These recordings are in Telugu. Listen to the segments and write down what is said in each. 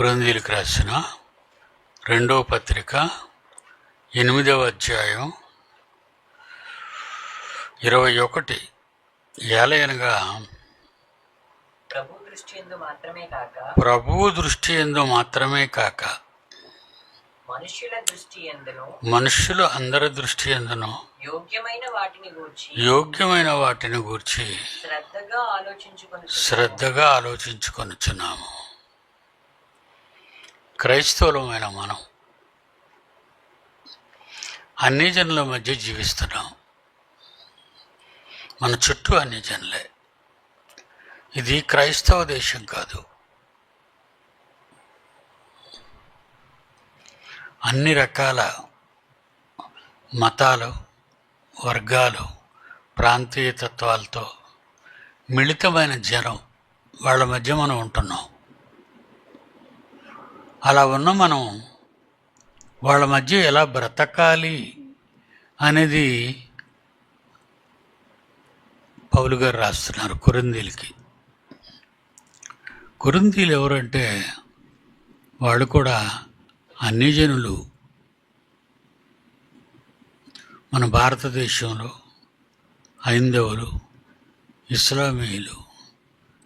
కొరింథీయులకు రాసిన 2వ పత్రిక 8వ అధ్యాయం 21. ఏలయనగా ప్రభువు దృష్టి యందు మాత్రమే కాక మనుష్యుల అందరి దృష్టి యందును యోగ్యమైన వాటిని గూర్చి శ్రద్ధగా ఆలోచించుకొనుచున్నాము. క్రైస్తవులమైన మనం అన్ని జనుల మధ్య జీవిస్తున్నాం. మన చుట్టూ అన్ని జనులే. ఇది క్రైస్తవ దేశం కాదు. అన్ని రకాల మతాలు, వర్గాలు, ప్రాంతీయ తత్వాలతో మిళితమైన జనం, వాళ్ళ మధ్య మనం ఉంటున్నాం. అలా ఉన్న మనం వాళ్ళ మధ్య ఎలా బ్రతకాలి అనేది పౌలు గారు రాస్తున్నారు కొరింథీయులకి. కొరింథీయులు ఎవరంటే వాళ్ళు కూడా అన్ని జనులు. మన భారతదేశంలో హైందవులు, ఇస్లామీయులు,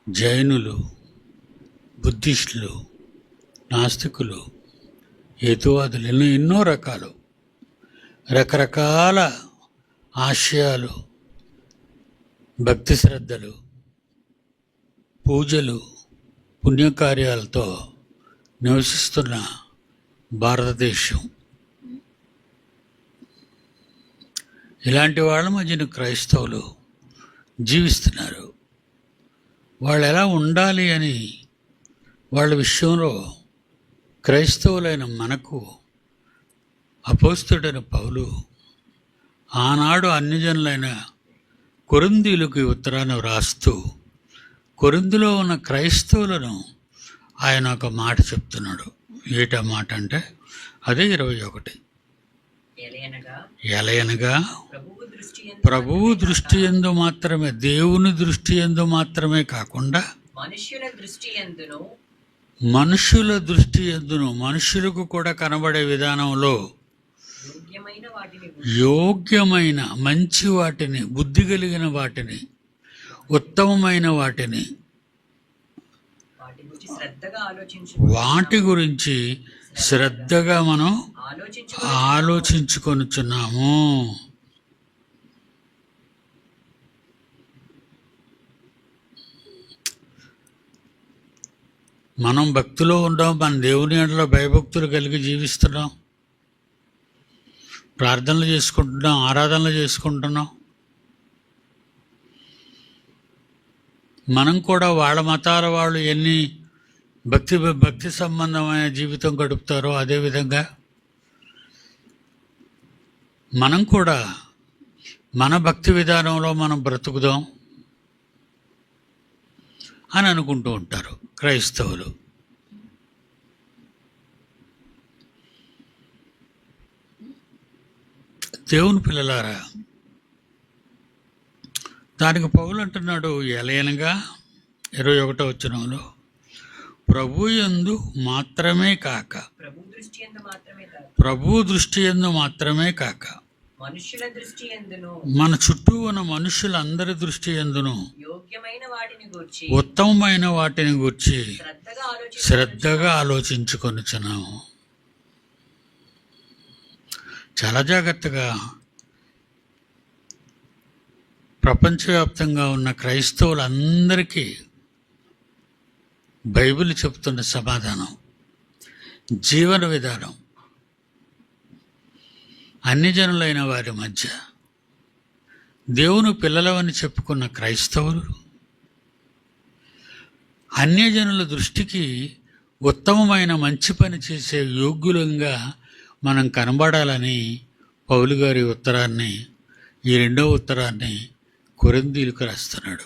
జైనులు, బుద్ధిస్టులు, నాస్తికులు, హేతువాదులు, ఎన్నో రకరకాల ఆశయాలు, భక్తి శ్రద్ధలు, పూజలు, పుణ్యకార్యాలతో నివసిస్తున్న భారతదేశం. ఇలాంటి వాళ్ళ మధ్యన క్రైస్తవులు జీవిస్తున్నారు. వాళ్ళు ఎలా ఉండాలి అని వాళ్ళ విషయంలో క్రైస్తవులైన మనకు అపోస్తలుడైన పౌలు ఆనాడు అన్ని జనులైన కొరింథీయులకు ఉత్తరాన్ని వ్రాస్తూ కొరింథీలో ఉన్న క్రైస్తవులను ఆయన ఒక మాట చెప్తున్నాడు. ఏటా మాట అంటే అదే 21. ఎలయనగా ప్రభువు దృష్టి యందు మాత్రమే, దేవుని దృష్టి యందు మాత్రమే కాకుండా మనుషుల దృష్టి యందును, మనుషులకు కూడా కనబడే విధానంలో యోగ్యమైన మంచి వాటిని, బుద్ధి కలిగిన వాటిని, ఉత్తమమైన వాటిని, వాటి గురించి శ్రద్ధగా మనం ఆలోచించుకొనుచున్నాము. మనం భక్తిలో ఉన్నాం. మన దేవుని ఎడల భయభక్తులు కలిగి జీవిస్తున్నాం. ప్రార్థనలు చేసుకుంటున్నాం, ఆరాధనలు చేసుకుంటున్నాం. మనం కూడా వాళ్ళ మతాల వాళ్ళు ఎన్ని భక్తి సంబంధమైన జీవితం గడుపుతారో అదేవిధంగా మనం కూడా మన భక్తి విధానంలో మనం బ్రతుకుదాం అని అనుకుంటూ ఉంటారు క్రైస్తవులు. దేవుని పిల్లలారా, దానికి పౌలు అంటున్నాడు, ఎలయనగా 21వ వచనంలో ప్రభు యందు మాత్రమే కాక, ప్రభు దృష్టి యందు మాత్రమే కాక మన చుట్టూ ఉన్న మనుషులందరి దృష్టి యందును ఉత్తమమైన వాటిని గూర్చి శ్రద్ధగా ఆలోచించుకొనుచున్నాము. చాలా జాగ్రత్తగా ప్రపంచవ్యాప్తంగా ఉన్న క్రైస్తవులందరికీ బైబిల్ చెబుతున్న సమాధానం, జీవన విధానం అన్ని జనులైన వారి మధ్య దేవుని పిల్లలవని చెప్పుకున్న క్రైస్తవులు అన్యజనుల దృష్టికి ఉత్తమమైన మంచి పని చేసే యోగ్యులంగా మనం కనబడాలని పౌలు గారి ఉత్తరాన్ని, ఈ 2వ ఉత్తరాన్ని కొరింథీయులకు రాస్తున్నాడు.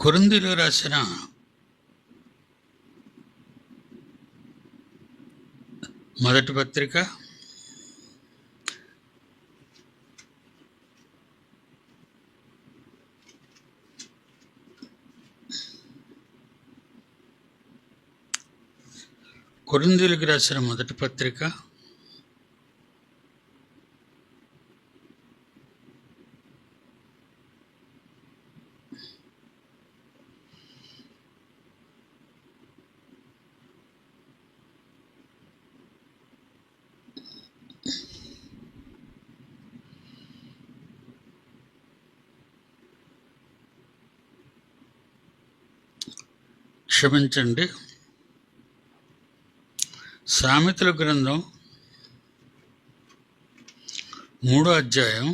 కొరింథీయులకు రాసిన మొదటి పత్రిక కొరింథీయులకు రాసిన మొదటి పత్రిక 'క్షమించండి, సామెతల గ్రంథం 3వ అధ్యాయం,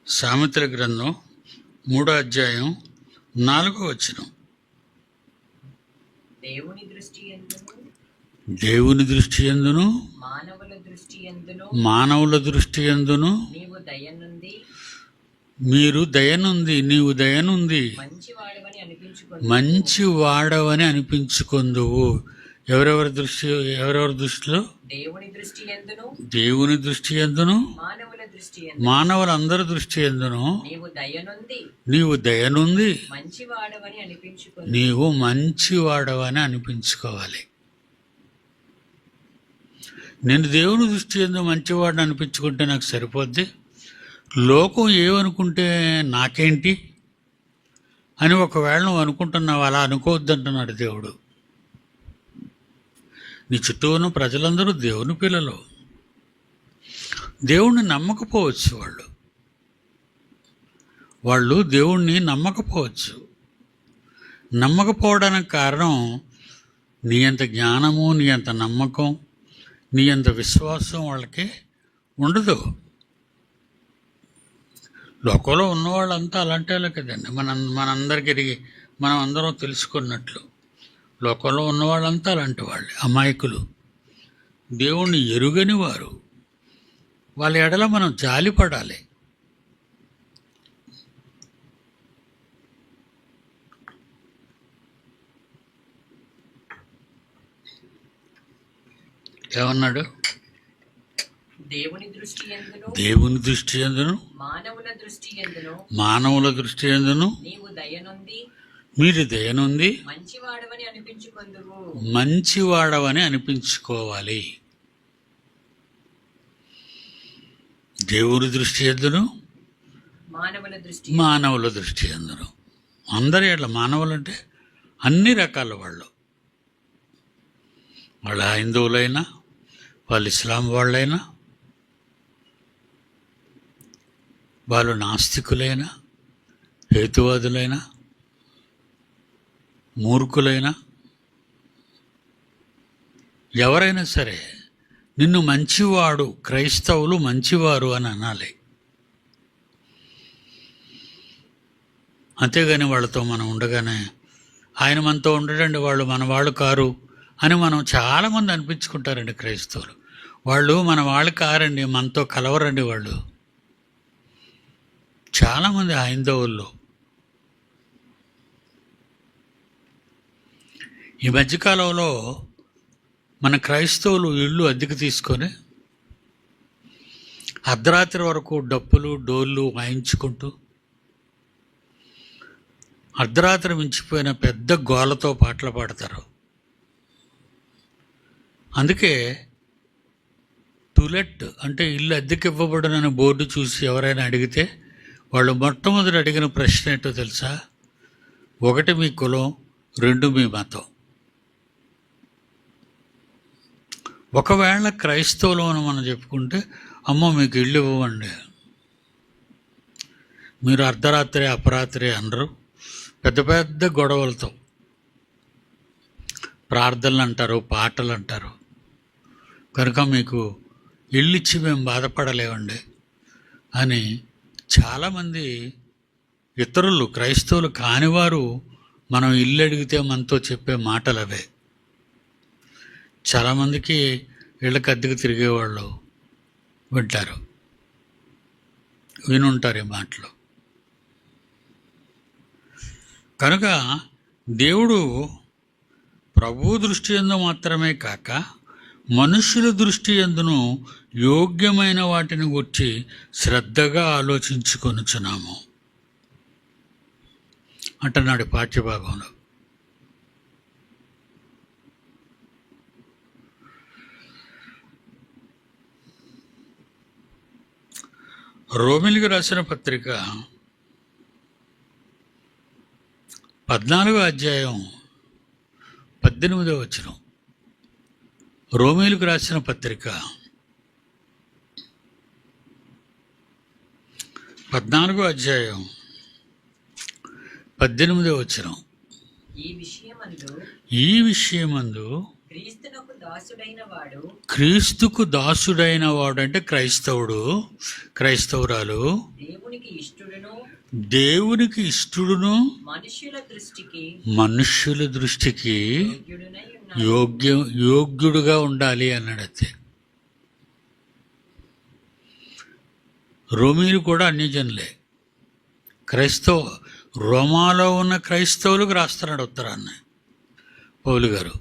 సామెతల గ్రంథం 3వ అధ్యాయం 4వ వచనం. దేవుని దృష్టి యందును మానవుల దృష్టి యందును మీరు దయనుంది, నీవు దయనుంది, మంచి వాడవని అనిపించుకొందువు. ఎవరెవరి దృష్టిలో? దేవుని దృష్టి యందును మానవులందరి దృష్టి యందును నీవు దయనుంది, నీవు మంచి వాడవని అనిపించుకోవాలి. నేను దేవుని దృష్టి యందు మంచివాడిని అనిపించుకుంటే నాకు సరిపోద్ది. లోకం ఏమనుకుంటే నాకేంటి అని ఒకవేళ నువ్వు అనుకుంటున్నావు. అలా అనుకోవద్దంటున్నాడు దేవుడు. నీ చుట్టూ ఉన్న ప్రజలందరూ దేవుని పిల్లలు. దేవుణ్ణి నమ్మకపోవచ్చు, వాళ్ళు దేవుణ్ణి నమ్మకపోవచ్చు. నమ్మకపోవడానికి కారణం నీ అంత జ్ఞానము, నీ అంత నమ్మకం, నీ అంత విశ్వాసం వాళ్ళకి ఉండదు. లోకంలో ఉన్నవాళ్ళంతా అలాంటి వాళ్ళే కదండి. మనం అందరం తెలుసుకున్నట్లు లోకంలో ఉన్నవాళ్ళంతా అలాంటి వాళ్ళే, అమాయకులు, దేవుణ్ణి ఎరుగని వారు. వాళ్ళ ఎడల మనం జాలిపడాలి. ఏమన్నాడు? దేవుని దృష్టి యందును మానవుల దృష్టి యందును మీరు దయనుంది, మంచివాడవని అనిపించుకోవాలి. దేవుని దృష్టి యందును మానవుల దృష్టి యందును. అందరి ఎట్లా మానవులు అంటే అన్ని రకాల వాళ్ళు హైందవులైనా, వాళ్ళు ఇస్లాం వాళ్ళైనా, వాళ్ళు నాస్తికులైనా, హేతువాదులైనా, మూర్ఖులైనా, ఎవరైనా సరే నిన్ను మంచివాడు, క్రైస్తవులు మంచివారు అని అనాలి. అంతేగాని వాళ్ళతో మనం ఉండగానే ఆయన మనతో ఉండడండి, వాళ్ళు మన వాళ్ళు కారు అని మనం చాలామంది అనిపించుకుంటారండి. క్రైస్తవులు వాళ్ళు మన వాళ్ళు కారండి, మనతో కలవరండి. వాళ్ళు చాలామంది హైందవుల్లో ఈ మధ్యకాలంలో మన క్రైస్తవులు ఇళ్ళు అద్దెకు తీసుకొని అర్ధరాత్రి వరకు డప్పులు డోళ్ళు వాయించుకుంటూ అర్ధరాత్రి మించిపోయిన పెద్ద గోలతో పాటలు పాడతారు. అందుకే టులెట్ అంటే ఇల్లు అద్దెకి ఇవ్వబడునని బోర్డు చూసి ఎవరైనా అడిగితే వాళ్ళు మొట్టమొదటి అడిగిన ప్రశ్న ఏంటో తెలుసా? 1 మీ కులం, 2 మీ మతం. ఒకవేళ క్రైస్తవులు అని మనం చెప్పుకుంటే, అమ్మో మీకు ఇల్లు ఇవ్వండి, మీరు అర్ధరాత్రి అపరాత్రి అనరు. పెద్ద పెద్ద గొడవలతో ప్రార్థనలు అంటారు, పాటలు అంటారు. కనుక మీకు ఇల్లు ఇచ్చి మేము బాధపడలేవండి అని చాలామంది ఇతరులు, క్రైస్తవులు కానివారు మనం ఇల్లు అడిగితే మనతో చెప్పే మాటలు అవే. చాలామందికి ఇళ్ళకి అద్దెకు తిరిగేవాళ్ళు వినుంటారు ఈ మాటలు. కనుక దేవుడు ప్రభు దృష్టి యందు మాత్రమే కాక మనుష్యుల దృష్టి యందును యోగ్యమైన వాటిని గురించి శ్రద్ధగా ఆలోచించుకొనుచున్నాము అంటున్నాడు పాఠ్యభాగంలో. రోమిలికి రాసిన పత్రిక 14వ అధ్యాయం 18వ వచనం. రోమీయులకు రాసిన పత్రిక 14వ అధ్యాయం 18వ వచనం. ఈ విషయమందు క్రీస్తుకు దాసుడైన వాడు అంటే క్రైస్తవురాలు దేవునికి ఇష్టడును మనుష్యుల దృష్టికి యోగ్యుడుగా ఉండాలి అన్నాడు. అంతే. రోమీలు కూడా అన్యజనులే, రోమాలో ఉన్న క్రైస్తవులకు రాస్తున్నాడు ఉత్తరాన్ని పౌలు గారు.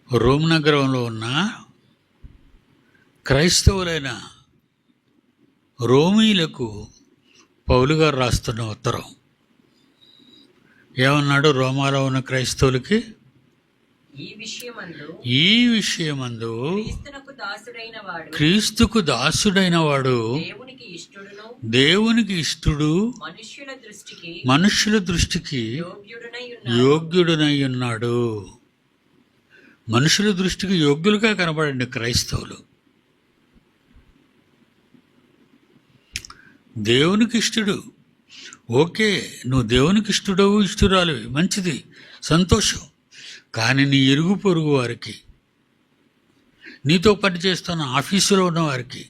రోమ్ నగరంలో ఉన్న క్రైస్తవులైన రోమీలకు పౌలు గారు రాస్తున్న ఉత్తరం ఏమన్నాడు? రోమాలో ఉన్న క్రైస్తవులకి ఈ విషయమందు క్రీస్తుకు దాసుడైన వాడు దేవునికి ఇష్టడు మనుష్యుల దృష్టికి యోగ్యుడునై ఉన్నాడు. మనుషుల దృష్టికి యోగ్యులుగా కనబడండి క్రైస్తవులు. దేవునికి ఇష్టడు. ఓకే, నువ్వు దేవునికి ఇష్టడవు, ఇష్టరాలివి, మంచిది, సంతోషం. కానీ నీ ఇరుగు పొరుగు వారికి, నీతో పనిచేస్తున్న ఆఫీసులో ఉన్నవారికి,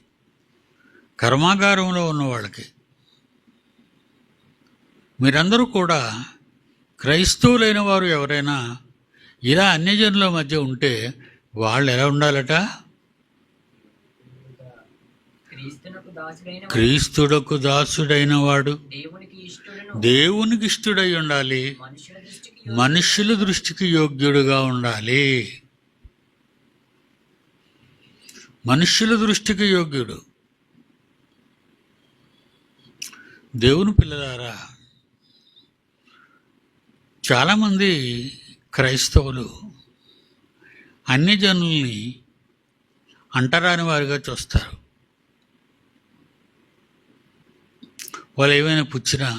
కర్మాగారంలో ఉన్న వాళ్ళకి, మీరందరూ కూడా క్రైస్తవులైన వారు ఎవరైనా ఇలా అన్యజనుల మధ్య ఉంటే వాళ్ళు ఎలా ఉండాలట? క్రీస్తుడకు దాసుడైన వాడు దేవునికి ఇష్టడై ఉండాలి, మనుష్యుల దృష్టికి యోగ్యుడుగా ఉండాలి. మనుష్యుల దృష్టికి యోగ్యుడు. దేవుని పిల్లలారా, చాలామంది క్రైస్తవులు అన్యజనుల్ని అంటరాని వారిగా చూస్తారు. వాళ్ళు ఏమైనా పుచ్చినా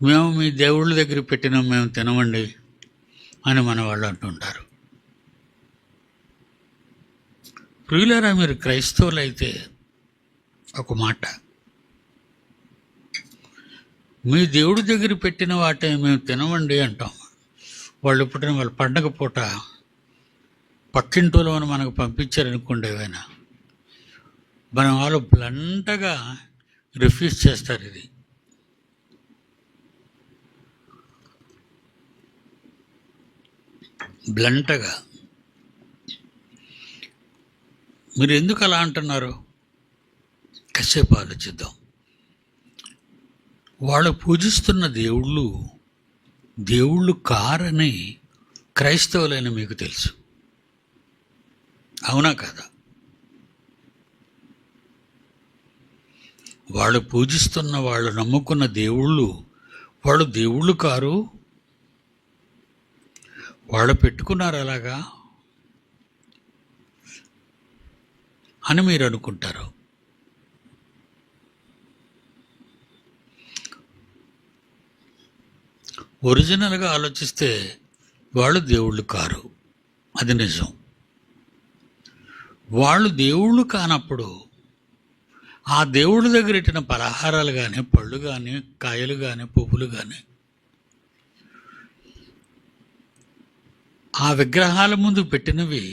మేము మీ దేవుళ్ళ దగ్గర పెట్టినాం, మేము తినమండి అని మన వాళ్ళు అంటుంటారు. ప్రియులారా, మీరు క్రైస్తవులు అయితే ఒక మాట, మీ దేవుడి దగ్గర పెట్టిన వాటే మేము తినమండి అంటాం. వాళ్ళు పుట్టిన వాళ్ళ పండగ పూట పక్కింటూలో మనకు పంపించారనుకోండి, ఏమైనా మన వాళ్ళు బ్లంటగా రిఫ్యూజ్ చేస్తారు. ఇది బ్లంటగా. మీరు ఎందుకు అలా అంటున్నారు? కాసేపు ఆలోచిద్దాం. వాళ్ళు పూజిస్తున్న దేవుళ్ళు కారని క్రైస్తవులైన మీకు తెలుసు, అవునా కదా? వాళ్ళు పూజిస్తున్న, వాళ్ళు నమ్ముకున్న వాళ్ళు దేవుళ్ళు కారు. వాళ్ళు పెట్టుకున్నారు అలాగా అని మీరు అనుకుంటారు. ఒరిజినల్గా ఆలోచిస్తే వాళ్ళు దేవుళ్ళు కారు, అది నిజం. వాళ్ళు దేవుళ్ళు కానప్పుడు ఆ దేవుడి దగ్గర ఇట్టిన పలహారాలు కానీ, పళ్ళు కానీ, కాయలు కానీ, పువ్వులు కానీ ఆ విగ్రహాల ముందు పెట్టినవి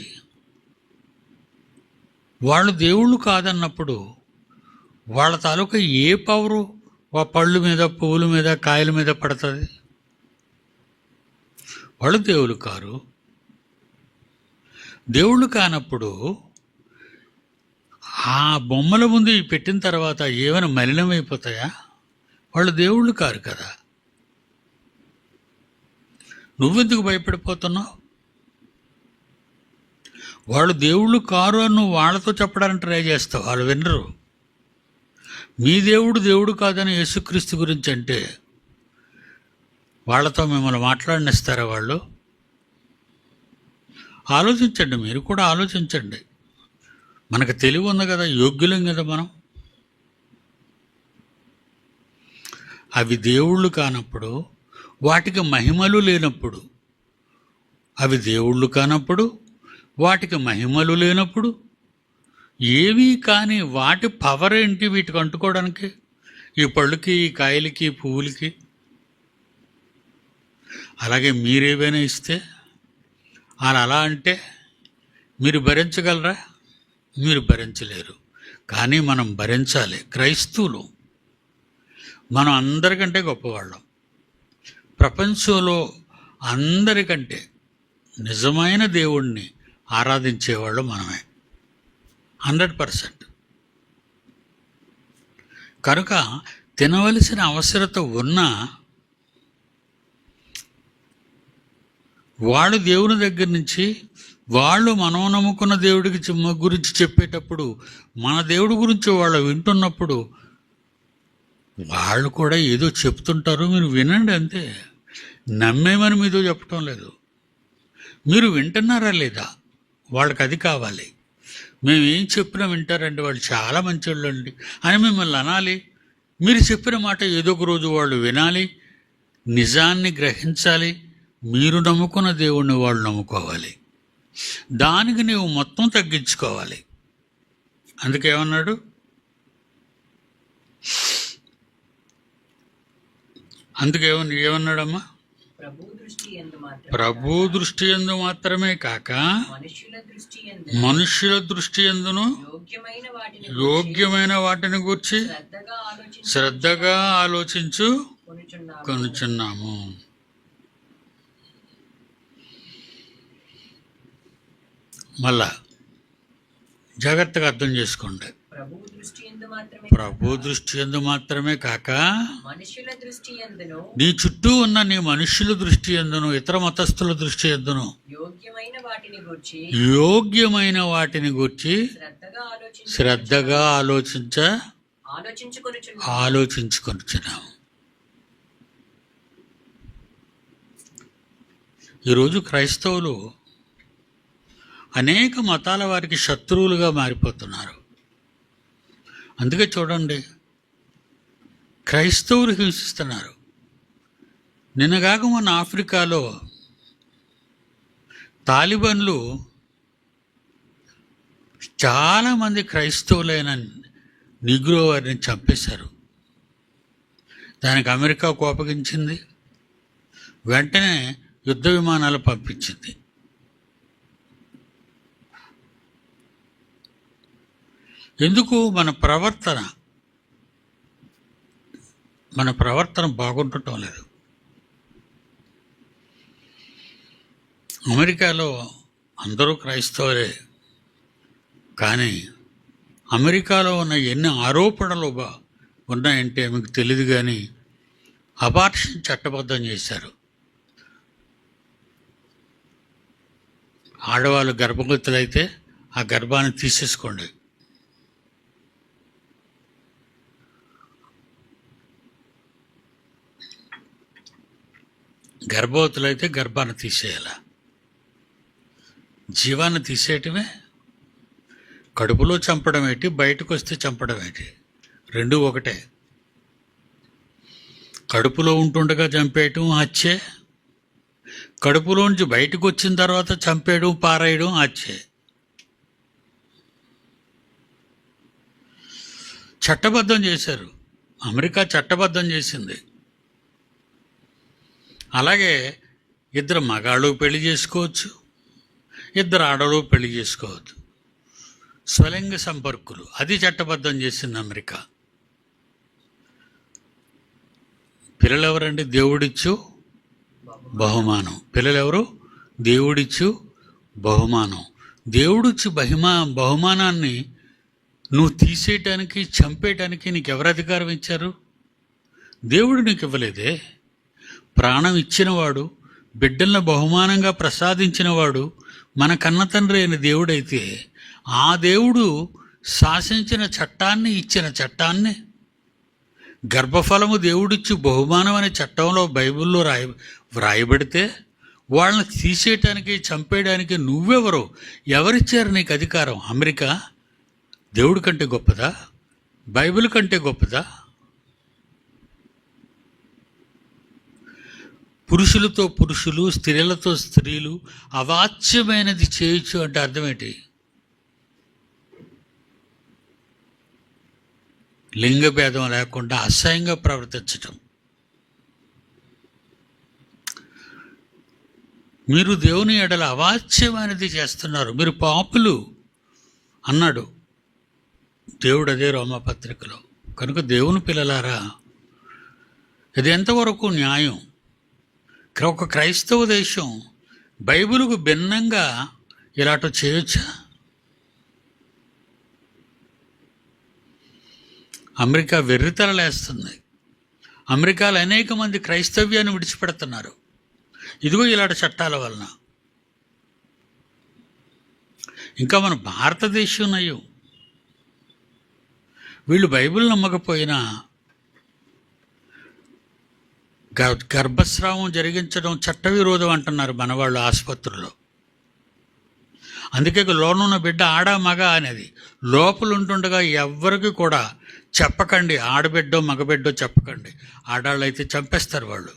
వాళ్ళు దేవుళ్ళు కాదన్నప్పుడు వాళ్ళ తాలూకా ఏ పవరు ఆ పళ్ళు మీద, పువ్వుల మీద, కాయల మీద పడుతుంది? వాళ్ళు దేవుళ్ళు కారు. దేవుళ్ళు కానప్పుడు ఆ బొమ్మల ముందు పెట్టిన తర్వాత ఏమైనా మలినమైపోతాయా? వాళ్ళు దేవుళ్ళు కారు కదా. నువ్వెందుకు భయపడిపోతున్నావు? వాళ్ళు దేవుళ్ళు కారు అని నువ్వు వాళ్ళతో చెప్పడానికి ట్రై చేస్తావు, వాళ్ళు వినరు. మీ దేవుడు దేవుడు కాదని యేసుక్రీస్తు గురించి అంటే వాళ్ళతో మిమ్మల్ని మాట్లాడనిస్తారా వాళ్ళు? ఆలోచించండి, మీరు కూడా ఆలోచించండి. మనకు తెలివి ఉంది కదా, యోగ్యులం కదా మనం. అవి దేవుళ్ళు కానప్పుడు, వాటికి మహిమలు లేనప్పుడు, అవి దేవుళ్ళు కానప్పుడు వాటికి మహిమలు లేనప్పుడు, ఏవీ కానీ వాటి పవర్ ఏంటి వీటికి అంటుకోవడానికి? ఈ పళ్ళుకి, ఈ కాయలకి, ఈ పువ్వులకి. అలాగే మీరేవైనా ఇస్తే అలా అంటే మీరు భరించగలరా? మీరు భరించలేరు. కానీ మనం భరించాలి. క్రైస్తవులు మనం అందరికంటే గొప్పవాళ్ళం. ప్రపంచంలో అందరికంటే నిజమైన దేవుణ్ణి ఆరాధించేవాళ్ళు మనమే, 100%. కనుక తినవలసిన అవసరత ఉన్నా వాళ్ళు దేవుని దగ్గర నుంచి వాళ్ళు మనం నమ్ముకున్న దేవుడికి గురించి చెప్పేటప్పుడు, మన దేవుడి గురించి వాళ్ళు వింటున్నప్పుడు వాళ్ళు కూడా ఏదో చెప్తుంటారు, మీరు వినండి అంతే. నమ్మేమని మీతో చెప్పటం లేదు. మీరు వింటున్నారా లేదా? వాళ్ళకి అది కావాలి. మేము ఏం చెప్పినా వింటారండి, వాళ్ళు చాలా మంచివాళ్ళు అండి అని మిమ్మల్ని అనాలి. మీరు చెప్పిన మాట ఏదో ఒక రోజు వాళ్ళు వినాలి, నిజాన్ని గ్రహించాలి. మీరు నమ్ముకున్న దేవుణ్ణి వాళ్ళు నమ్ముకోవాలి. దానికి నీవు మొత్తం తగ్గించుకోవాలి. అందుకేమన్నాడు? ఏమన్నాడమ్మా? ప్రభు దృష్టి యందు మాత్రమే కాక మనుష్యుల దృష్టి యందును యోగ్యమైన వాటిని గూర్చి శ్రద్ధగా ఆలోచించు కొనుచున్నాము. మళ్ళా జాగ్రత్తగా అర్థం చేసుకోండి. ప్రభు దృష్టి యందు మాత్రమే కాక నీ చుట్టూ ఉన్న నీ మనుష్యుల దృష్టి యందును, ఇతర మతస్థుల దృష్టి యందును యోగ్యమైన వాటిని గూర్చి శ్రద్ధగా ఆలోచించుకొనుచున్నాము. ఈరోజు క్రైస్తవులు అనేక మతాల వారికి శత్రువులుగా మారిపోతున్నారు. అందుకే చూడండి, క్రైస్తవులు హింసిస్తున్నారు. నిన్నగాక మన ఆఫ్రికాలో తాలిబాన్లు చాలామంది క్రైస్తవులైన నిగ్రో వారిని చంపేశారు. దానికి అమెరికా కోపగించింది, వెంటనే యుద్ధ విమానాలు పంపించింది. ఎందుకు? మన ప్రవర్తన బాగుండటం లేదు. అమెరికాలో అందరూ క్రైస్తవులే, కానీ అమెరికాలో ఉన్న ఎన్ని ఆరోపణలు ఉన్నాయంటే మీకు తెలియదు. కానీ అబార్షన్ చట్టబద్ధం చేశారు. ఆడవాళ్ళు గర్భవతులైతే ఆ గర్భాన్ని తీసేసుకోండి. గర్భవతులైతే గర్భాన్ని తీసేయాల. జీవాన్ని తీసేయటమే. కడుపులో చంపడం ఏంటి, బయటకు వస్తే చంపడం ఏంటి? రెండూ ఒకటే. కడుపులో ఉంటుండగా చంపేయటం హత్యే, కడుపులోంచి బయటకు వచ్చిన తర్వాత చంపేయడం, పారేయడం హత్యే. చట్టబద్ధం చేశారు. అమెరికా చట్టబద్ధం చేసింది. అలాగే ఇద్దరు మగాళ్ళు పెళ్లి చేసుకోవచ్చు, ఇద్దరు ఆడవాళ్ళు పెళ్లి చేసుకోవచ్చు. స్వలింగ సంపర్కులు అది చట్టబద్ధం చేసింది అమెరికా. పిల్లలెవరండి? దేవుడిచ్చు బహుమానం. పిల్లలెవరు? దేవుడిచ్చు బహుమానం. దేవుడిచ్చు బహుమానాన్ని నువ్వు తీసేయటానికి, చంపేయటానికి నీకెవరు అధికారం ఇచ్చారు? దేవుడు నీకు ఇవ్వలేదే. ప్రాణం ఇచ్చినవాడు, బిడ్డలను బహుమానంగా ప్రసాదించిన వాడు మన కన్న తండ్రి అయిన దేవుడైతే, ఆ దేవుడు శాసించిన చట్టాన్ని, ఇచ్చిన చట్టాన్ని, గర్భఫలము దేవుడిచ్చి బహుమానం అనే చట్టంలో బైబిల్లో వ్రాయబడితే వాళ్ళని తీసేయటానికి, చంపేయడానికి నువ్వెవరు? ఎవరిచ్చారు నీకు అధికారం? అమెరికా దేవుడి కంటే గొప్పదా? బైబిల్ కంటే గొప్పదా? పురుషులతో పురుషులు, స్త్రీలతో స్త్రీలు అవాచ్యమైనది చేయొచ్చు అంటే అర్థం ఏంటి? లింగభేదం లేకుండా అసహ్యంగా ప్రవర్తించటం. మీరు దేవుని ఎడల అవాచ్యమైనది చేస్తున్నారు, మీరు పాపులు అన్నాడు దేవుడు అదే రోమపత్రికలో. కనుక దేవుని పిల్లలారా, ఇది ఎంతవరకు న్యాయం? ఒక క్రైస్తవ దేశం బైబిలుకు భిన్నంగా ఇలాంటి చేయొచ్చా? అమెరికా వెర్రితలలేస్తుంది. అమెరికాలో అనేక మంది క్రైస్తవ్యాన్ని విడిచిపెడుతున్నారు, ఇదిగో ఇలాంటి చట్టాల వలన. ఇంకా మన భారతదేశం నయం, వీళ్ళు బైబిల్ నమ్మకపోయినా గర్భస్రావం జరిగించడం చట్టవిరోధం అంటున్నారు మనవాళ్ళు ఆసుపత్రుల్లో. అందుకే లోనున్న బిడ్డ ఆడ మగ అనేది లోపల ఉంటుండగా ఎవ్వరికి కూడా చెప్పకండి, ఆడబిడ్డో మగబిడ్డో చెప్పకండి. ఆడాళ్ళు అయితే చంపేస్తారు వాళ్ళు.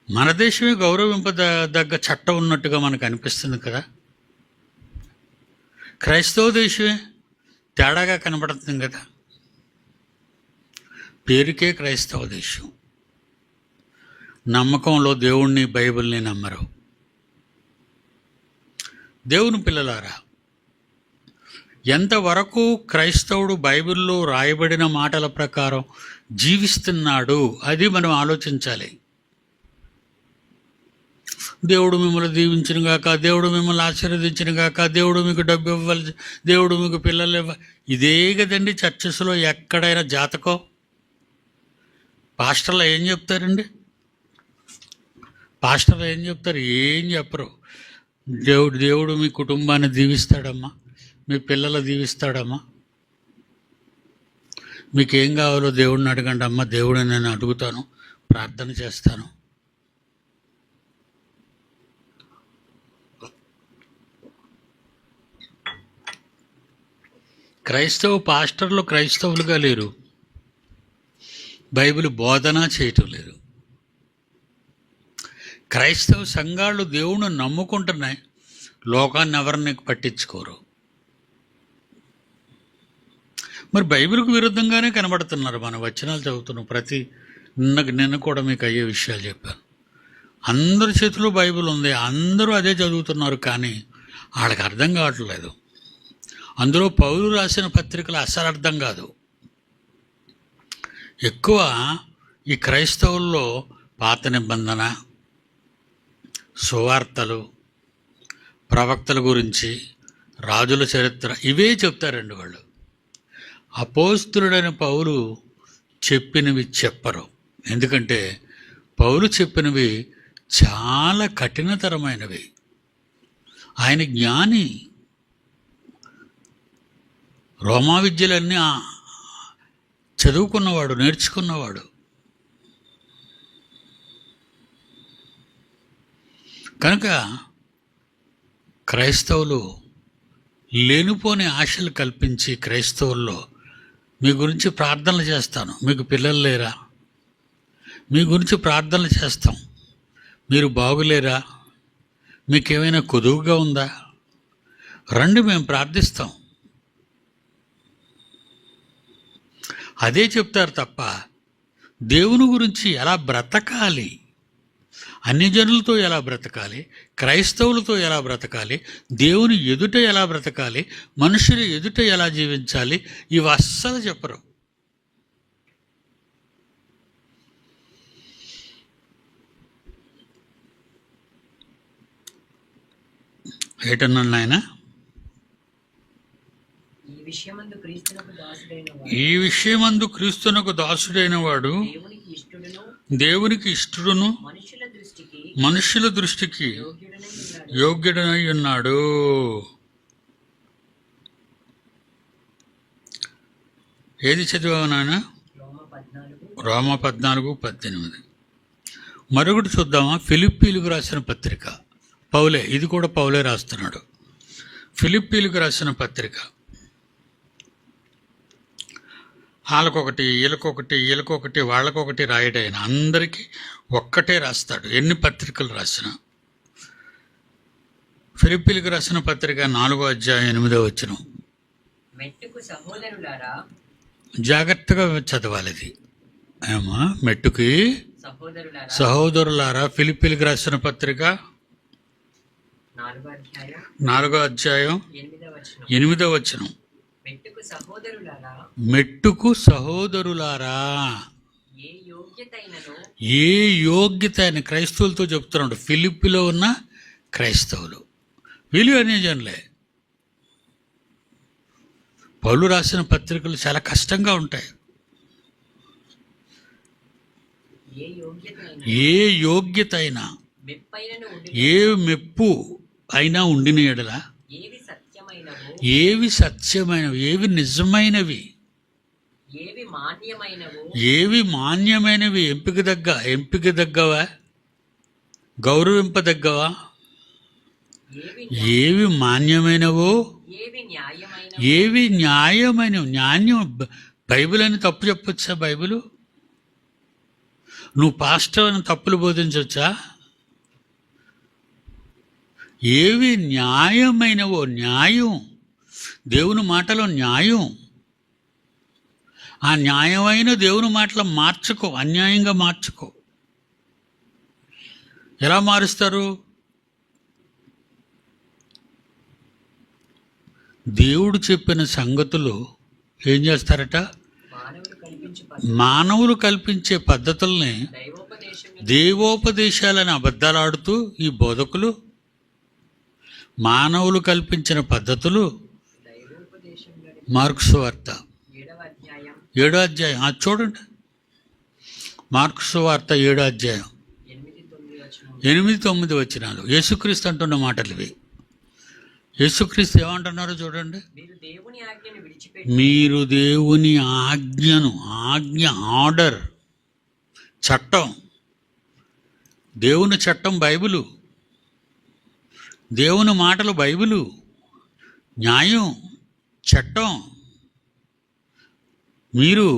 మన దేశమే గౌరవింపదగ్గ చట్టం ఉన్నట్టుగా మనకు అనిపిస్తుంది కదా. క్రైస్తవ దేశమే తేడాగా కనబడుతుంది కదా. పేరుకే క్రైస్తవ దేశం, నమ్మకంలో దేవుణ్ణి, బైబిల్ని నమ్మరు. దేవుని పిల్లలారా, ఎంతవరకు క్రైస్తవుడు బైబిల్లో రాయబడిన మాటల ప్రకారం జీవిస్తున్నాడు అది మనం ఆలోచించాలి. దేవుడు మిమ్మల్ని దీవించిన గాక, దేవుడు మిమ్మల్ని ఆశీర్వదించిన గాక, దేవుడు మీకు డబ్బు ఇవ్వాలి, దేవుడు మీకు పిల్లలు ఇవ్వాలి, ఇదే కదండి చర్చెస్లో ఎక్కడైనా జాతకం. పాస్టర్లు ఏం చెప్తారండి? పాస్టర్లు ఏం చెప్తారు? ఏం చెప్పరు. దేవుడు మీ కుటుంబాన్ని దీవిస్తాడమ్మా, మీ పిల్లలు దీవిస్తాడమ్మా, మీకేం కావాలో దేవుడిని అడగండి అమ్మా, దేవుడిని నేను అడుగుతాను, ప్రార్థన చేస్తాను. క్రైస్తవ పాస్టర్లు క్రైస్తవులుగా లేరు, బైబిల్ బోధన చేయటం లేదు. క్రైస్తవ సంఘాలు దేవుణ్ణి నమ్ముకుంటున్నాయి, లోకాన్ని ఎవరిని పట్టించుకోరు. మరి బైబిల్కు విరుద్ధంగానే కనబడుతున్నారు. మన వచనాలు చదువుతున్నాం, నిన్న కూడా మీకు అయ్యే విషయాలు చెప్పాను. అందరి చేతిలో బైబిల్ ఉంది, అందరూ అదే చదువుతున్నారు, కానీ వాళ్ళకి అర్థం కావట్లేదు. అందులో పౌలు రాసిన పత్రికలు అసలు అర్థం కాదు. ఎక్కువ ఈ క్రైస్తవుల్లో పాత నిబంధన, సువార్తలు, ప్రవక్తల గురించి, రాజుల చరిత్ర ఇవే చెప్తారండి వాళ్ళు. అపోస్తులుడైన పౌలు చెప్పినవి చెప్పరు. ఎందుకంటే పౌలు చెప్పినవి చాలా కఠినతరమైనవి. ఆయన జ్ఞాని, రోమా విద్యలన్నీ చదువుకున్నవాడు, నేర్చుకున్నవాడు. కనుక క్రైస్తవులు లేనిపోని ఆశలు కల్పించి, క్రైస్తవుల్లో మీ గురించి ప్రార్థనలు చేస్తాను, మీకు పిల్లలు లేరా, మీ గురించి ప్రార్థనలు చేస్తాం, మీరు బాగులేరా, మీకేమైనా కొదువుగా ఉందా, రండి మేము ప్రార్థిస్తాం, అదే చెప్తారు తప్ప దేవుని గురించి ఎలా బ్రతకాలి, అన్యజనులతో ఎలా బ్రతకాలి, క్రైస్తవులతో ఎలా బ్రతకాలి, దేవుని ఎదుట ఎలా బ్రతకాలి, మనుషుల ఎదుట ఎలా జీవించాలి, ఇవి అస్సలు చెప్పరు. ఏటన్నాను నాయన? ఈ విషయమందు ఈ విషయమందు క్రీస్తునకు దాసుడైన వాడు దేవునికి ఇష్టడును మనుషుల దృష్టికి యోగ్యుడనై ఉన్నాడు. ఏది చదివావు నాయన? రోమ 14:18. మరొకటి చూద్దామా? ఫిలిప్పీలకు రాసిన పత్రిక. పౌలే, ఇది కూడా పౌలే రాస్తున్నాడు. ఫిలిప్పీలకు రాసిన పత్రిక. వాళ్ళకొకటి వీళ్ళకొకటి వాళ్ళకొకటి రాయడైన అందరికీ ఒక్కటే రాస్తాడు, ఎన్ని పత్రికలు రాసినా. ఫిలిప్పీలకు రాసిన పత్రిక 4:8. జాగ్రత్తగా చదవాలి ఇది. ఏమా మెట్టుకి సహోదరులారా, ఫిలిప్పీలకు రాసిన పత్రిక 4:8. మెట్టుకు సహోదరులారా, ఏ యోగ్యత అని క్రైస్తవులతో చెప్తున్నాడు. ఫిలిప్పీలో ఉన్న క్రైస్తవులు వీళ్ళు అనే జనులే. పౌలు రాసిన పత్రికలు చాలా కష్టంగా ఉంటాయి. ఏ యోగ్యత అయినా, ఏ మెప్పు అయినా ఉండిన ఎడల, ఏవి సత్యమైనవి, ఏవి నిజమైనవి, ఏవి మాన్యమైనవి, ఎంపిక దగ్గవా, గౌరవింపదగ్గవా, ఏవి మాన్యమైనవో, ఏవి న్యాయమైనవి. న్యాయం బైబిల్ అని తప్పు చెప్పొచ్చా? బైబిలు నువ్వు పాస్టర్ అని తప్పులు బోధించవచ్చా? ఏవి న్యాయమైనవో, న్యాయం దేవుని మాటలో న్యాయం. ఆ న్యాయమైన దేవుని మాటలు మార్చుకో, అన్యాయంగా మార్చుకో. ఎలా మారుస్తారు? దేవుడు చెప్పిన సంగతులు ఏం చేస్తారట? మానవులు కల్పించే పద్ధతుల్ని దేవోపదేశాలని అబద్ధాలు ఆడుతూ ఈ బోధకులు మానవులు కల్పించిన పద్ధతులు. మార్కు సువార్త 7 అది చూడండి. మార్కు సువార్త 7 8-9 యేసుక్రీస్తు అంటున్న మాటలు ఇవి. యేసుక్రీస్తు ఏమంటున్నారో చూడండి. మీరు దేవుని ఆజ్ఞ ఆర్డర్, చట్టం, దేవుని చట్టం బైబిలు, దేవుని మాటలు బైబిలు, న్యాయం, చట్టం. మీరు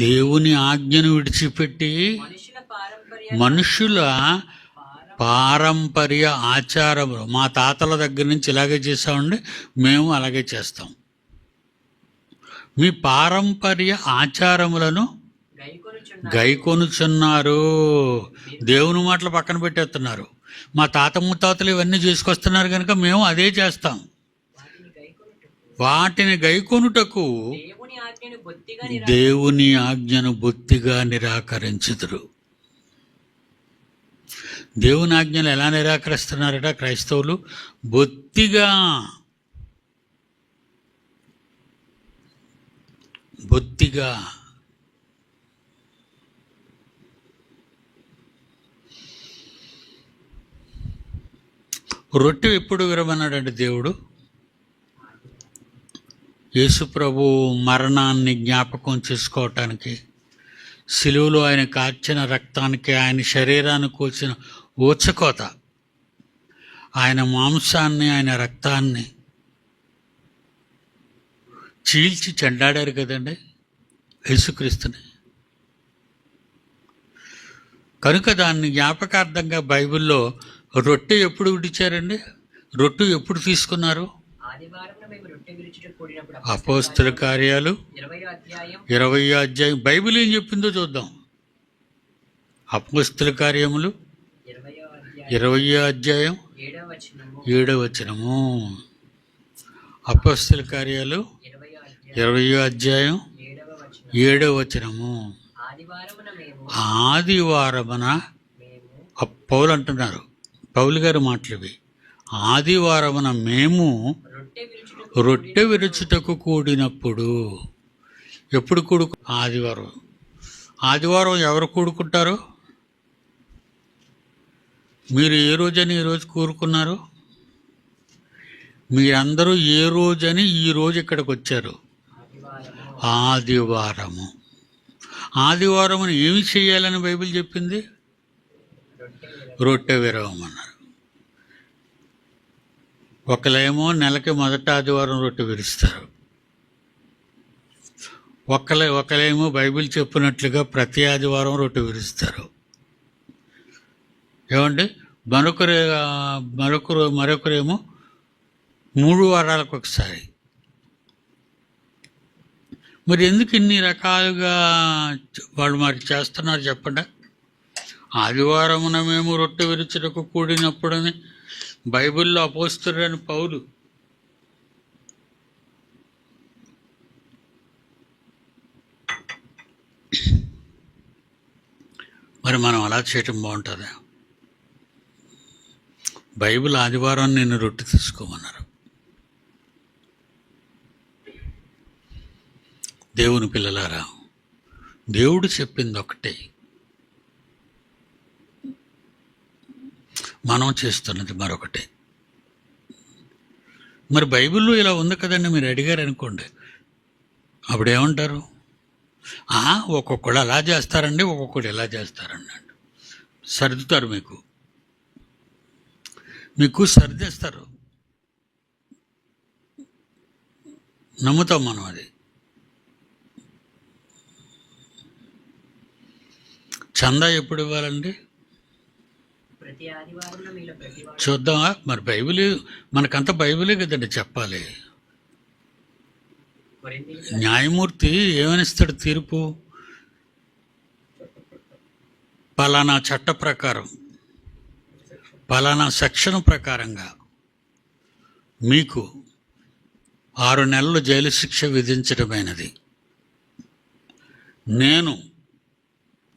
దేవుని ఆజ్ఞను విడిచిపెట్టి మనుషుల పారంపర్య ఆచారములు, మా తాతల దగ్గర నుంచి ఇలాగే చేస్తామండి, మేము అలాగే చేస్తాం. మీ పారంపర్య ఆచారములను గైకొనుచున్నారు. దేవుని మాటలు పక్కన పెట్టేస్తున్నారు. మా తాత ముత్తాతలు ఇవన్నీ చేసుకొస్తున్నారు కనుక మేము అదే చేస్తాం. వాటిని గైకొనుటకు దేవుని ఆజ్ఞను బొత్తిగా నిరాకరించుదురు. దేవుని ఆజ్ఞలు ఎలా నిరాకరిస్తున్నారట క్రైస్తవులు? బొత్తిగా. రొట్టె ఎప్పుడు విరమన్నాడంటే దేవుడు యేసు ప్రభు మరణాన్ని జ్ఞాపకం చేసుకోవటానికి, శిలువలో ఆయన కార్చిన రక్తానికి, ఆయన శరీరాన్ని కూర్చిన ఊచకోత, ఆయన మాంసాన్ని, ఆయన రక్తాన్ని చీల్చి చెండాడారు కదండి యేసుక్రీస్తుని. కనుక దాన్ని జ్ఞాపకార్థంగా బైబిల్లో రొట్టె ఎప్పుడు విడిచారండి? రొట్టె ఎప్పుడు తీసుకున్నారు? అపోస్తల కార్యాలు 20 బైబిల్ ఏం చెప్పిందో చూద్దాం. అపోస్తల కార్యములు 20 7 అపోస్తల కార్యాలు 20 7 ఆదివారమున పౌలు అంటున్నారు, పౌలు గారు మాటలు ఇవి. ఆదివారమున మేము రొట్టె విరుచుటకు కూడినప్పుడు. ఎప్పుడు ఆదివారం. ఆదివారం ఎవరు కూడుకుంటారు? మీరు ఏ రోజని ఈరోజు కూరుకున్నారు? మీరందరూ ఏ రోజని ఈరోజు ఇక్కడికి వచ్చారు? ఆదివారము. ఆదివారమును ఏమి చేయాలని బైబిల్ చెప్పింది? రొట్టె విరవమన్నారు. ఒకళ్ళేమో నెలకి మొదటి ఆదివారం రొట్టె విరుస్తారు, ఒకళ్ళేమో బైబిల్ చెప్పినట్లుగా ప్రతి ఆదివారం రొట్టె విరుస్తారు. ఏమండి? మరొకరేమో 3 వారాలకు ఒకసారి. మరి ఎందుకు ఇన్ని రకాలుగా వాళ్ళు మరి చేస్తున్నారు చెప్పండి? ఆదివారమున మేము రొట్టె విరుచుటకు కూడినప్పుడని బైబిల్లో అపోస్తలుడైన పౌలు మరి మనం అలా చేయటం బాగుంటుందా? బైబిల్ ఆదివారం నేను రొట్టె తీసుకోమన్నారు. దేవుని పిల్లలారా, దేవుడు చెప్పింది ఒకటే, మనం చేస్తున్నది మరొకటే. మరి బైబిల్లో ఇలా ఉంది కదండి, మీరు అడిగారు అనుకోండి, అప్పుడు ఏమంటారు? ఒక్కొక్కడు అలా చేస్తారండి, ఒక్కొక్కడు ఎలా చేస్తారండి అండి. సర్దుతారు, మీకు సర్దేస్తారు. నమ్ముతాం మనం అది. చందా ఎప్పుడు ఇవ్వాలండి? చూద్దామా? మరి బైబిల్ మనకంతా బైబిలే కదండి చెప్పాలి. న్యాయమూర్తి ఏమనిస్తాడు తీర్పు? పలానా చట్ట ప్రకారం, పలానా సెక్షన్ ప్రకారంగా మీకు 6 నెలలు జైలు శిక్ష విధించడమైనది. నేను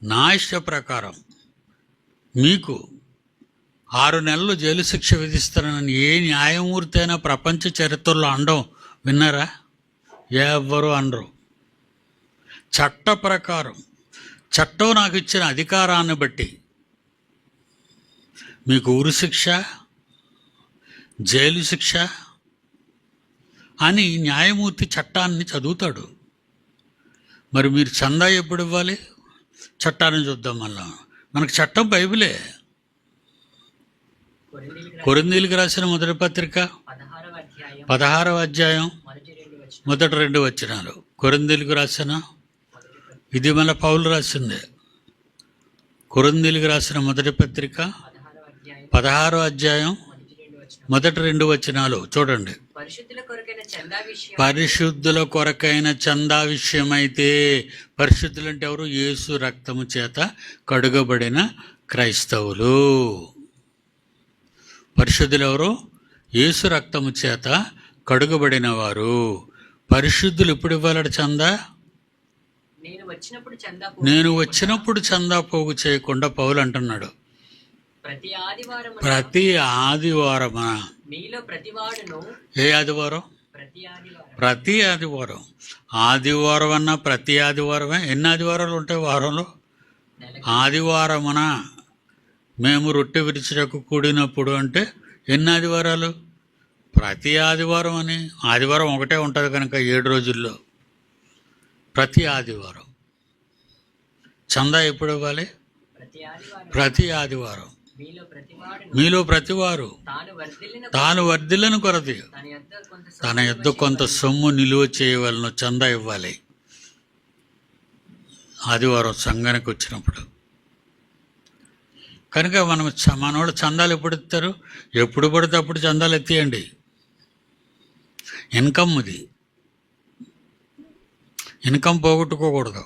నా ఇష్ట ప్రకారం మీకు 6 నెలలు జైలు శిక్ష విధిస్తానని ఏ న్యాయమూర్తి అయినా ప్రపంచ చరిత్రలో అనడం విన్నారా? ఎవరు అనరు. చట్ట ప్రకారం, చట్టం నాకు ఇచ్చిన అధికారాన్ని బట్టి మీకు ఉరి శిక్ష, జైలు శిక్ష అని న్యాయమూర్తి చట్టాన్ని చదువుతాడు. మరి మీరు చందా ఎప్పుడు ఇవ్వాలి? చట్టాన్ని చూద్దాం. మళ్ళా మనకు చట్టం బైబిలే. కొరింథీయులకు రాసిన మొదటి పత్రిక 16వ అధ్యాయం మొదటి 2 వచనాలు. కొరింథీయులకు రాసిన, ఇది మన పౌలు రాసిందే. కొరింథీయులకు రాసిన మొదటి పత్రిక 16వ అధ్యాయం మొదటి 2 వచనాలు చూడండి. పరిశుద్ధుల కొరకైన చందా విషయమైతే, పరిశుద్ధులు అంటే ఎవరు? యేసు రక్తము చేత కడుగబడిన క్రైస్తవులు. పరిశుద్ధులు ఎవరు? యేసు రక్తము చేత కడుగబడిన వారు. పరిశుద్ధులు ఎప్పుడు ఇవ్వాలట చందా? నేను వచ్చినప్పుడు చందా పోగు చేయకుండా పౌలు అంటున్నాడు. ప్రతి ఆదివారమా? ఏ ఆదివారం? ప్రతి ఆదివారం. ఆదివారం అన్నా ప్రతి ఆదివారమే. ఎన్ని ఆదివారాలు ఉంటాయి వారంలో? ఆదివారమున మేము రొట్టె విరుచుటకు కూడినప్పుడు అంటే ఎన్ని ఆదివారాలు? ప్రతి ఆదివారం అని. ఆదివారం ఒకటే ఉంటుంది కనుక 7 రోజుల్లో ప్రతి ఆదివారం. చందా ఎప్పుడు ఇవ్వాలి? ప్రతి ఆదివారం. మీలో ప్రతివారు తాను వర్ధిల్లను కొరది తన యొద్ద కొంత సొమ్ము నిలువ చేయవలను. చందా ఇవ్వాలి ఆదివారం సంఘానికి వచ్చినప్పుడు. కనుక మనోడు చందాలు ఎప్పుడు ఇస్తారు? ఎప్పుడు పడితే అప్పుడు చందాలు ఎత్తియండి. ఇన్కమ్ ఇది. ఇన్కమ్ పోగొట్టుకోకూడదు.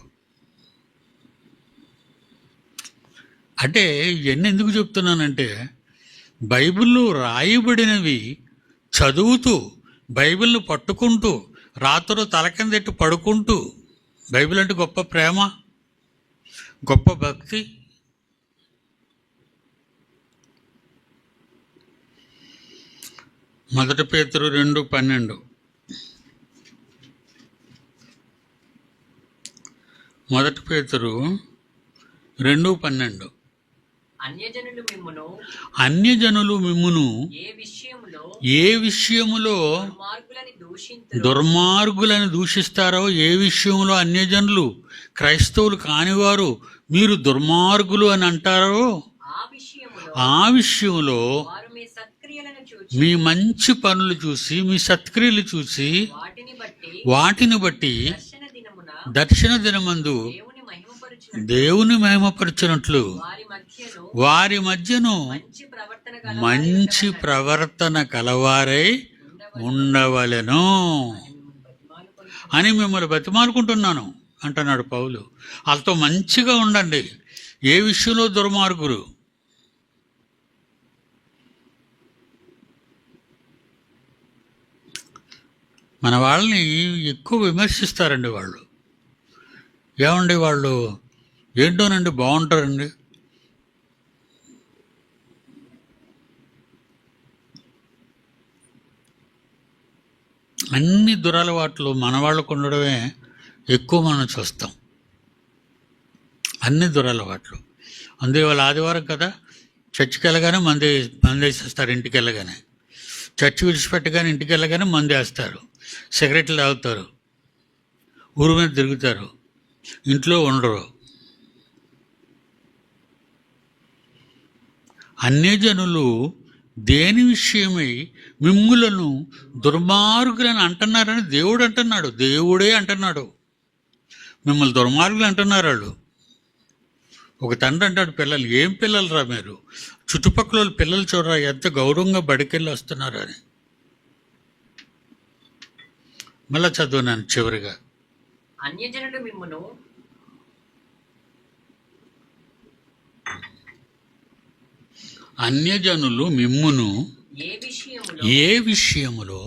అంటే ఇవన్నీ ఎందుకు చెప్తున్నానంటే, బైబిల్లో రాయబడినవి చదువుతూ, బైబిల్ను పట్టుకుంటూ, రాత్రులు తల కిందెట్టి పడుకుంటూ, బైబిల్ అంటే గొప్ప ప్రేమ, గొప్ప భక్తి. మొదటి పేతురు 2:12 మొదటి పేతురు 2:12. అన్యజనులు మిమ్మును ఏ విషయములో దుర్మార్గులని దూషిస్తారో, ఏ విషయంలో అన్యజనులు క్రైస్తవులు కానివారు మీరు దుర్మార్గులు అని అంటారో ఆ విషయంలో మీ మంచి పనులు చూసి, మీ సత్క్రియలు చూసి, వాటిని బట్టి దర్శన దినమందు దేవుని మహిమపరచునట్లు వారి మధ్యను మంచి ప్రవర్తన కలవారై ఉండవలెను అని మిమ్మల్ని బతిమాలుకుంటున్నాను అంటున్నాడు పౌలు. వాళ్ళతో మంచిగా ఉండండి. ఏ విషయంలో దుర్మార్గులు, మన వాళ్ళని ఎక్కువ విమర్శిస్తారండి. వాళ్ళు ఏమండి, వాళ్ళు ఏంటోనండి బాగుంటారండి. అన్ని దురలవాట్లు మన వాళ్ళకు ఉండడమే ఎక్కువ మనం చూస్తాం. అన్ని దురలవాట్లు. అందువల్ల ఆదివారం కదా, చర్చికి వెళ్ళగానే మందేసేస్తారు. ఇంటికి వెళ్ళగానే చర్చి విడిచిపెట్టగానే ఇంటికి వెళ్ళగానే మందేస్తారు. సిగరెట్లు తాగుతారు, ఊరు మీద తిరుగుతారు, ఇంట్లో ఉండరు. అన్యజనులు దేని విషయమై మిమ్ములను దుర్మార్గులను అంటున్నారని దేవుడు అంటున్నాడు. దేవుడే అంటున్నాడు, మిమ్మల్ని దుర్మార్గులు అంటున్నారు వాళ్ళు. ఒక తండ్రి అంటాడు పిల్లలు, ఏం పిల్లలు రా మీరు, చుట్టుపక్కల పిల్లలు చూడరా ఎంత గౌరవంగా బడికెళ్ళి వస్తున్నారు అని. మళ్ళా చదువునాను చివరిగా, అన్యజనులు మిమ్మును అన్యజనులు మిమ్మును ఏ విషయములో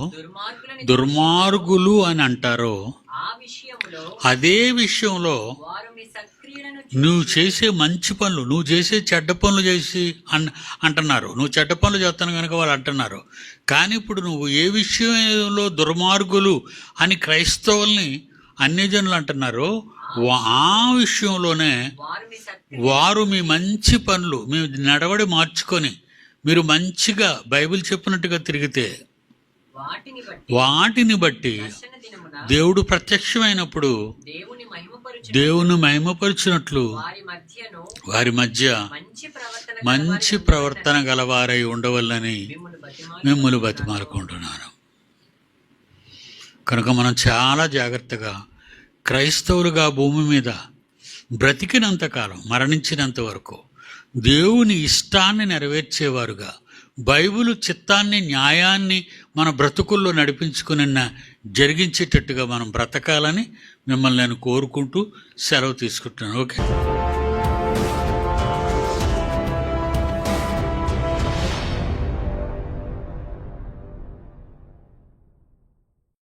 దుర్మార్గులు అని అంటారో అదే విషయంలో నువ్వు చేసే మంచి పనులు, నువ్వు చేసే చెడ్డ పనులు చేసి అంటున్నారు. నువ్వు చెడ్డ పనులు చేస్తాను కనుక వాళ్ళు అంటున్నారు. కానీ ఇప్పుడు నువ్వు ఏ విషయంలో దుర్మార్గులు అని క్రైస్తవుల్ని అన్యజనులు అంటున్నారో ఆ విషయంలోనే వారు మీ మంచి పనులు, మీ నడవడి మార్చుకొని మీరు మంచిగా బైబిల్ చెప్పినట్టుగా తిరిగితే వాటిని బట్టి దేవుడు ప్రత్యక్షమైనప్పుడు దేవుని మహిమపరిచినట్లు వారి మధ్య మంచి ప్రవర్తన గలవారై ఉండవల్లని మిమ్మల్ని బతిమాలుకుంటున్నాను. కనుక మనం చాలా జాగ్రత్తగా క్రైస్తవులుగా భూమి మీద బ్రతికినంతకాలం, మరణించినంత వరకు దేవుని ఇష్టాన్ని నెరవేర్చేవారుగా, బైబిలు చిత్తాన్ని, న్యాయాన్ని మన బ్రతుకుల్లో జరిగించేటట్టుగా మనం బ్రతకాలని మిమ్మల్ని నేను కోరుకుంటూ సెలవు తీసుకుంటున్నాను. ఓకే.